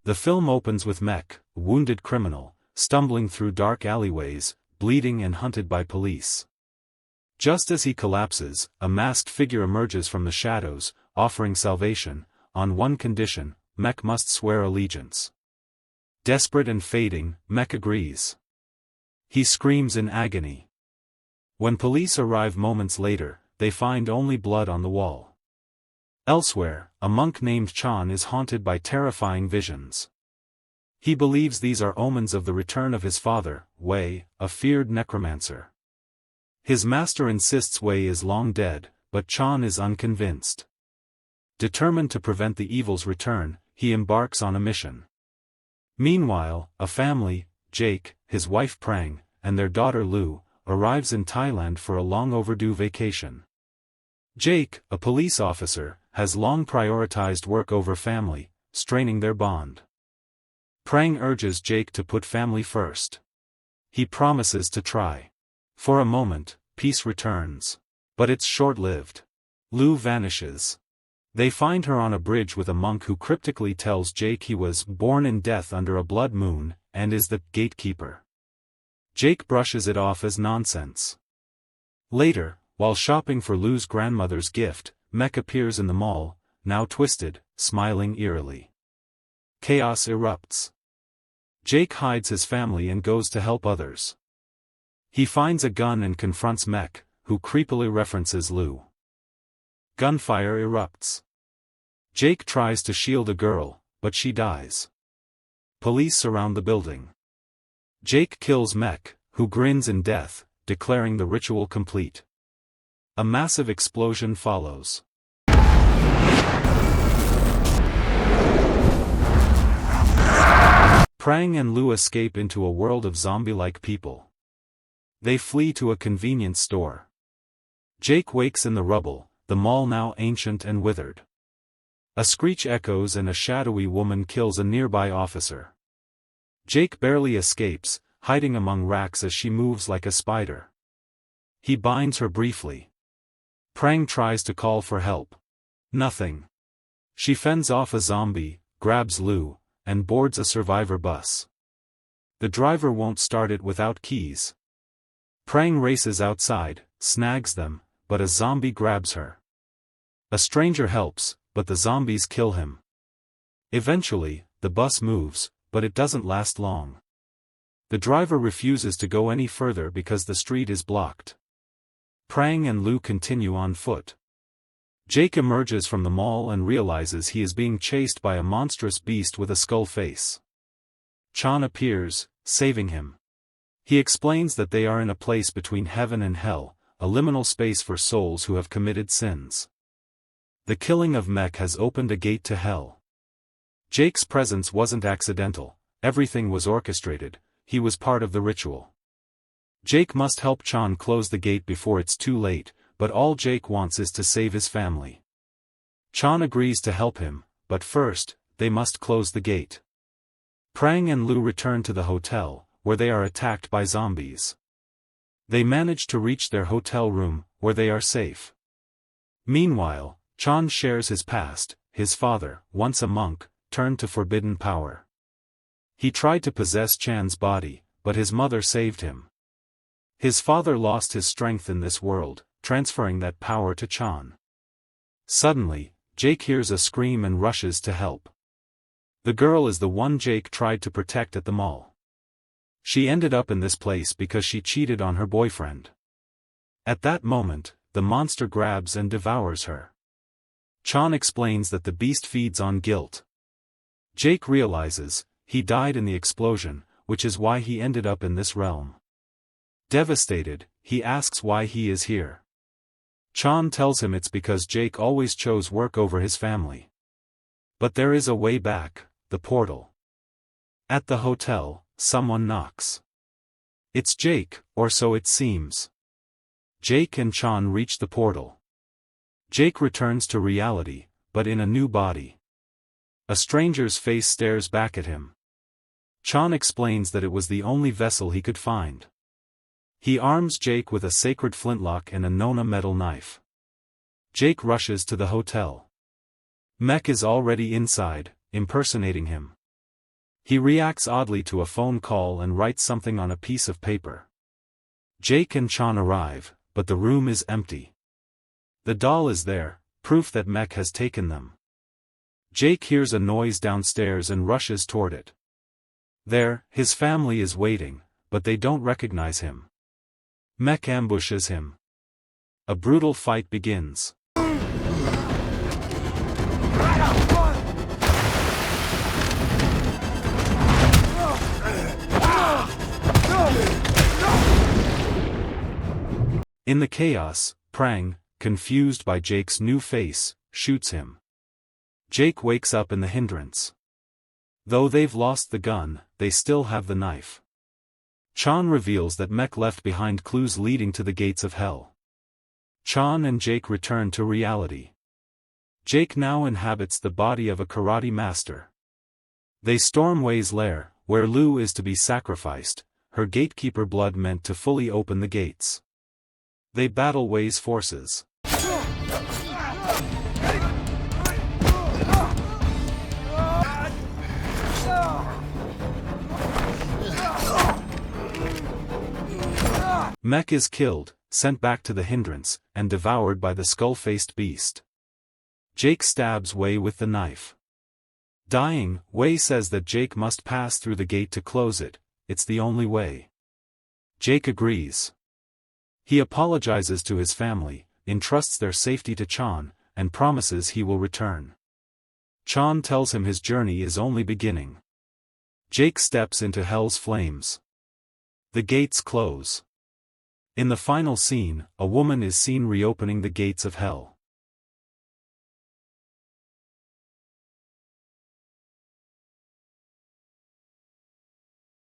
The film opens with Mek, a wounded criminal, stumbling through dark alleyways, bleeding and hunted by police. Just as he collapses, a masked figure emerges from the shadows, offering salvation. On one condition, Mek must swear allegiance. Desperate and fading, Mek agrees. He screams in agony. When police arrive moments later, they find only blood on the wall. Elsewhere, a monk named Chan is haunted by terrifying visions. He believes these are omens of the return of his father, Wei, a feared necromancer. His master insists Wei is long dead, but Chan is unconvinced. Determined to prevent the evil's return, he embarks on a mission. Meanwhile, a family, Jake, his wife Prang, and their daughter Lu, arrives in Thailand for a long-overdue vacation. Jake, a police officer, has long prioritized work over family, straining their bond. Prang urges Jake to put family first. He promises to try. For a moment, peace returns. But it's short-lived. Lu vanishes. They find her on a bridge with a monk who cryptically tells Jake he was born in death under a blood moon, and is the gatekeeper. Jake brushes it off as nonsense. Later, while shopping for Lu's grandmother's gift, Mek appears in the mall, now twisted, smiling eerily. Chaos erupts. Jake hides his family and goes to help others. He finds a gun and confronts Mek, who creepily references Lu. Gunfire erupts. Jake tries to shield a girl, but she dies. Police surround the building. Jake kills Mek, who grins in death, declaring the ritual complete. A massive explosion follows. Prang and Lu escape into a world of zombie-like people. They flee to a convenience store. Jake wakes in the rubble, the mall now ancient and withered. A screech echoes and a shadowy woman kills a nearby officer. Jake barely escapes, hiding among racks as she moves like a spider. He binds her briefly. Prang tries to call for help. Nothing. She fends off a zombie, grabs Lu, and boards a survivor bus. The driver won't start it without keys. Prang races outside, snags them, but a zombie grabs her. A stranger helps, but the zombies kill him. Eventually, the bus moves, but it doesn't last long. The driver refuses to go any further because the street is blocked. Prang and Lu continue on foot. Jake emerges from the mall and realizes he is being chased by a monstrous beast with a skull face. Chan appears, saving him. He explains that they are in a place between heaven and hell, a liminal space for souls who have committed sins. The killing of Mek has opened a gate to hell. Jake's presence wasn't accidental, everything was orchestrated, he was part of the ritual. Jake must help Chan close the gate before it's too late, but all Jake wants is to save his family. Chan agrees to help him, but first, they must close the gate. Prang and Lu return to the hotel, where they are attacked by zombies. They manage to reach their hotel room, where they are safe. Meanwhile, Chan shares his past. His father, once a monk, turned to forbidden power. He tried to possess Chan's body, but his mother saved him. His father lost his strength in this world, transferring that power to Chan. Suddenly, Jake hears a scream and rushes to help. The girl is the one Jake tried to protect at the mall. She ended up in this place because she cheated on her boyfriend. At that moment, the monster grabs and devours her. Chan explains that the beast feeds on guilt. Jake realizes, he died in the explosion, which is why he ended up in this realm. Devastated, he asks why he is here. Chan tells him it's because Jake always chose work over his family. But there is a way back, the portal. At the hotel, someone knocks. It's Jake, or so it seems. Jake and Chan reach the portal. Jake returns to reality, but in a new body. A stranger's face stares back at him. Chan explains that it was the only vessel he could find. He arms Jake with a sacred flintlock and a Nona metal knife. Jake rushes to the hotel. Mek is already inside, impersonating him. He reacts oddly to a phone call and writes something on a piece of paper. Jake and Chan arrive, but the room is empty. The doll is there, proof that Mech has taken them. Jake hears a noise downstairs and rushes toward it. There, his family is waiting, but they don't recognize him. Mech ambushes him. A brutal fight begins. In the chaos, Prang, confused by Jake's new face, shoots him. Jake wakes up in the hindrance. Though they've lost the gun, they still have the knife. Chan reveals that Mech left behind clues leading to the gates of hell. Chan and Jake return to reality. Jake now inhabits the body of a karate master. They storm Wei's lair, where Lu is to be sacrificed, her gatekeeper blood meant to fully open the gates. They battle Wei's forces. Mech is killed, sent back to the hindrance, and devoured by the skull-faced beast. Jake stabs Wei with the knife. Dying, Wei says that Jake must pass through the gate to close it, it's the only way. Jake agrees. He apologizes to his family, entrusts their safety to Chan, and promises he will return. Chan tells him his journey is only beginning. Jake steps into hell's flames. The gates close. In the final scene, a woman is seen reopening the gates of hell.